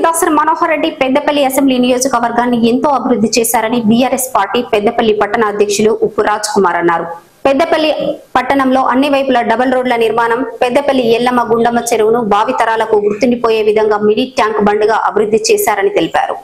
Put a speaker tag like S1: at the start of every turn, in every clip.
S1: Dasari Manohar Reddy Peddapalli assembly నియోజకవర్గాన్ని ఎంతో అభివృద్ధి చేశారని బీఆర్ఎస్ పార్టీ పెద్దపల్లి పట్టణ అధ్యక్షులు ఉప్పు రాజ్ కుమార్ అన్నారు. పెద్దపల్లి పట్టణంలో అన్ని వైపులా డబుల్ రోడ్ల నిర్మాణం, పెద్దపల్లి ఎల్లమ్మ గుండమ్మ చెరువును భావితరాలకు గుర్తుండిపోయే విధంగా మినీ ట్యాంక్ బండ్గా అభివృద్ధి చేశారని తెలిపారు.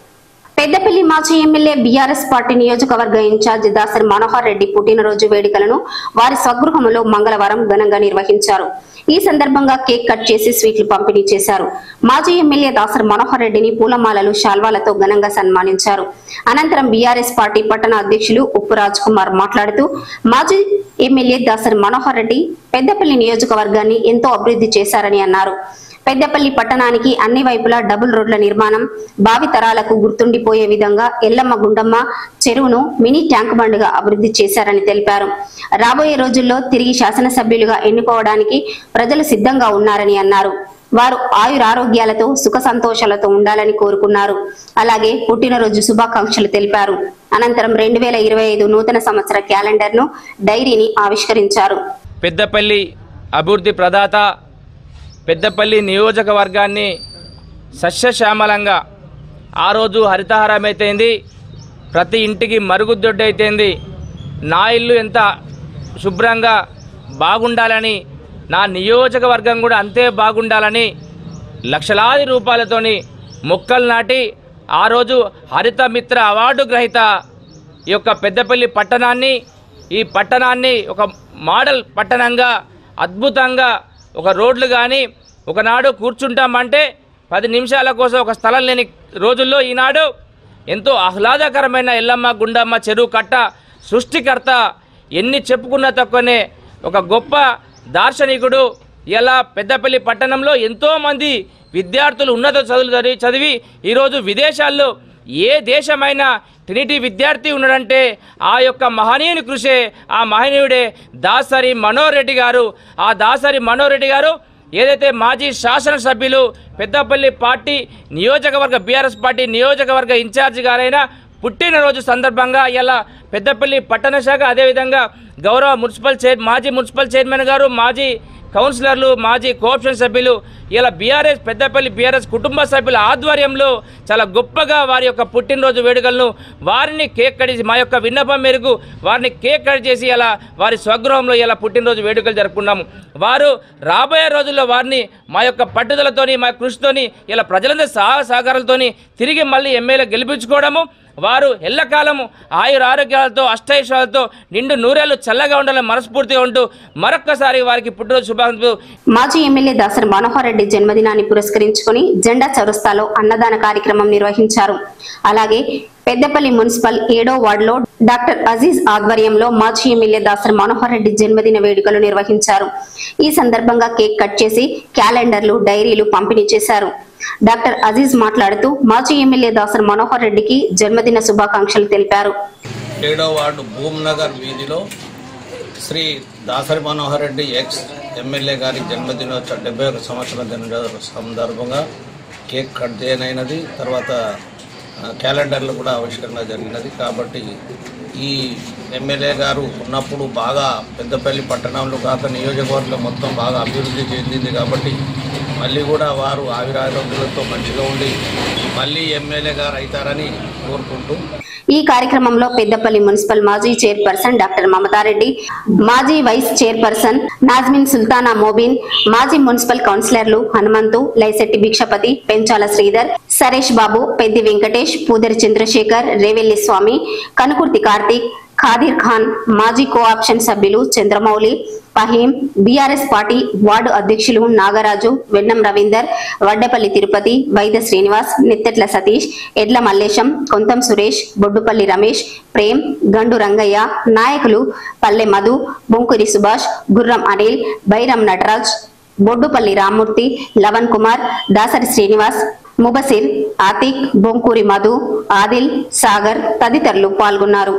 S1: పెద్దపల్లి మాజీ ఎమ్మెల్యే బీఆర్ఎస్ పార్టీ నియోజకవర్గ ఇన్ఛార్జ్ దాసరి మనోహర్ రెడ్డి పుట్టినరోజు వేడుకలను వారి స్వగృహంలో మంగళవారం ఘనంగా నిర్వహించారు. ఈ సందర్భంగా కేక్ కట్ చేసి స్వీట్లు పంపిణీ చేశారు. మాజీ ఎమ్మెల్యే దాసరి మనోహర్ రెడ్డిని పూలమాలలు, శాల్వాలతో ఘనంగా సన్మానించారు. అనంతరం బీఆర్ఎస్ పార్టీ పట్టణ అధ్యక్షులు ఉప్పు రాజ్ కుమార్ మాట్లాడుతూ మాజీ ఎమ్మెల్యే దాసరి మనోహర్ రెడ్డి పెద్దపల్లి నియోజకవర్గాన్ని ఎంతో అభివృద్ధి చేశారని అన్నారు. పెద్దపల్లి పట్టణానికి అన్ని వైపులా డబుల్ రోడ్ల నిర్మాణం, భావి తరాలకు గుర్తుండిపోయే విధంగా ఎల్లమ్మ గుండమ్మ చెరువును మినీ ట్యాంక్ బండ్గా అభివృద్ధి చేశారని తెలిపారు. రాబోయే రోజుల్లో తిరిగి శాసనసభ్యులుగా ఎన్నుకోవడానికి ప్రజలు సిద్ధంగా ఉన్నారని అన్నారు. వారు ఆయురారోగ్యాలతో సుఖ సంతోషాలతో ఉండాలని కోరుకున్నారు. అలాగే పుట్టినరోజు శుభాకాంక్షలు తెలిపారు. అనంతరం 2025 నూతన సంవత్సర క్యాలెండర్ను, డైరీని ఆవిష్కరించారు.
S2: పెద్దపల్లి అభివృద్ధి ప్రదాత పెద్దపల్లి నియోజకవర్గాన్ని సస్యశ్యామలంగా ఆ రోజు హరితహారం అయితేంది, ప్రతి ఇంటికి మరుగుదొడ్డి అయితేంది, నా ఇల్లు ఎంత శుభ్రంగా బాగుండాలని, నా నియోజకవర్గం కూడా అంతే బాగుండాలని లక్షలాది రూపాయలతోని మొక్కలు నాటి ఆ రోజు హరిత మిత్ర అవార్డు గ్రహీత ఈ యొక్క పెద్దపల్లి పట్టణాన్ని, ఈ పట్టణాన్ని ఒక మోడల్ పట్టణంగా అద్భుతంగా ఒక రోడ్లు కానీ ఒకనాడు కూర్చుంటామంటే 10 నిమిషాల కోసం ఒక స్థలం లేని రోజుల్లో ఈనాడు ఎంతో ఆహ్లాదకరమైన ఎల్లమ్మ గుండమ్మ చెరువు కట్ట సృష్టికర్త ఎన్ని చెప్పుకున్న తక్కువనే ఒక గొప్ప దార్శనికుడు. ఇలా పెద్దపల్లి పట్టణంలో ఎంతోమంది విద్యార్థులు ఉన్నత చదువులు చదివి ఈరోజు విదేశాల్లో ఏ దేశమైనా ట్రినిటీ విద్యార్థి ఉన్నాడంటే ఆ యొక్క మహనీయుని కృషే, ఆ మహనీయుడే దాసరి మనోహర్ రెడ్డి గారు. ఆ దాసరి మనోహర్ రెడ్డి గారు ఏదైతే మాజీ శాసనసభ్యులు పెద్దపల్లి పార్టీ నియోజకవర్గ బీఆర్ఎస్ పార్టీ నియోజకవర్గ ఇన్ఛార్జి గారైన పుట్టినరోజు సందర్భంగా ఇలా పెద్దపల్లి పట్టణ శాఖ, అదేవిధంగా గౌరవ మాజీ మున్సిపల్ చైర్మన్ గారు, మాజీ కౌన్సిలర్లు, మాజీ కోఆప్షన్ సభ్యులు, ఇలా పెద్దపల్లి బీఆర్ఎస్ కుటుంబ సభ్యుల ఆధ్వర్యంలో చాలా గొప్పగా వారి యొక్క పుట్టినరోజు వేడుకలను వారిని కేక్ కట్ చేసి, మా యొక్క విన్నపం మేరకు వారిని కేక్ కట్ చేసి ఇలా వారి స్వగృహంలో ఇలా పుట్టినరోజు వేడుకలు జరుపుకున్నాము. వారు రాబోయే రోజుల్లో వారిని మా యొక్క పట్టుదలతోని, మా కృషితోని, ఇలా ప్రజలందరి సహకారాలతోని తిరిగి మళ్ళీ ఎమ్మెల్యే గెలిపించుకోవడము, వారు ఎల్లకాలము ఆయురారోగ్యాలతో అష్టైశ్వర్యాలతో నిండు నూరేళ్లు చల్లగా ఉండాలని మనస్ఫూర్తిగా ఉంటూ మరొక్కసారి వారికి పుట్టినరోజు శుభాకాంక్షలు.
S1: మాజీ ఎమ్మెల్యే దాసరి మనోహర్ రెడ్డి జన్మదినాన్ని పురస్కరించుకుని జెండా చౌరస్తాలో అన్నదాన కార్యక్రమం నిర్వహించారు. అలాగే పెద్దపల్లి మున్సిపల్ 7వ వార్డులో డాక్టర్ అజీజ్ ఆధ్వర్యంలో మాజీ ఎమ్మెల్యే దాసరి మనోహర్ రెడ్డి జన్మదిన వేడుకలు నిర్వహించారు. ఈ సందర్భంగా కేక్ కట్ చేసి క్యాలెండర్లు, డైరీలు పంపిణీ చేశారు. డాక్టర్ అజీజ్ మాట్లాడుతూ మాజీ ఎమ్మెల్యే దాసరి మనోహర్ రెడ్డికి జన్మదిన శుభాకాంక్షలు తెలిపారు.
S3: 7వ వార్డు భూమ్నగర్ వీధిలో శ్రీ దాసరి మనోహర్ రెడ్డి ఎక్స్ ఎమ్మెల్యే గారి జన్మదిన 71 సంవత్సరాల జన్మదిన సందర్భంగా కేక్ కట్ చేయనైనది. తర్వాత క్యాలెండర్లు కూడా ఆవిష్కరణ జరిగినది. కాబట్టి ఈ ఎమ్మెల్యే గారు ఉన్నప్పుడు బాగా పెద్దపల్లి పట్టణంలో కాక నియోజకవర్గంలో మొత్తం బాగా అభివృద్ధి చెందింది. కాబట్టి మళ్ళీ కూడా వారు ఆవిరారోగ్యాలతో మంచిగా ఉండి మళ్ళీ ఎమ్మెల్యే గారు అవుతారని కోరుకుంటూ
S1: ఈ కార్యక్రమంలో పెద్దపల్లి మున్సిపల్ మాజీ చైర్పర్సన్ డాక్టర్ మమతారెడ్డి, మాజీ వైస్ చైర్పర్సన్ నాజ్మిన్ సుల్తానా మోబిన్, మాజీ మున్సిపల్ కౌన్సిలర్లు హనుమంతు, లైశెట్టి భిక్షపతి, పెంచాల శ్రీధర్, సరేష్ బాబు, పెద్ది వెంకటేష్, పూదరి చంద్రశేఖర్, రేవెల్లి స్వామి, కనుకుర్తి కార్తీక్, ఖాదీర్ ఖాన్, మాజీ కోఆప్షన్ సభ్యులు Chandramouli, Faheem, BRS party ward అధ్యక్షులు నాగరాజు, వెన్నం రవీందర్, వడ్డపల్లి తిరుపతి, వైద్య శ్రీనివాస్, నిత్తెట్ల సతీష్, ఎడ్ల మల్లేశం, కొంతం సురేష్, బొడ్డుపల్లి రమేష్, ప్రేమ్, గండు రంగయ్య, నాయకులు పల్లె మధు, బొంకురి సుభాష్, గుర్రం అనిల్, బైరం నటరాజ్, బొడ్డుపల్లి రామ్మూర్తి, లవన్ కుమార్, దాసరి శ్రీనివాస్, ముబసిర్, ఆతిక్, బొంకూరి మధు, ఆదిల్, సాగర్ తదితరులు పాల్గొన్నారు.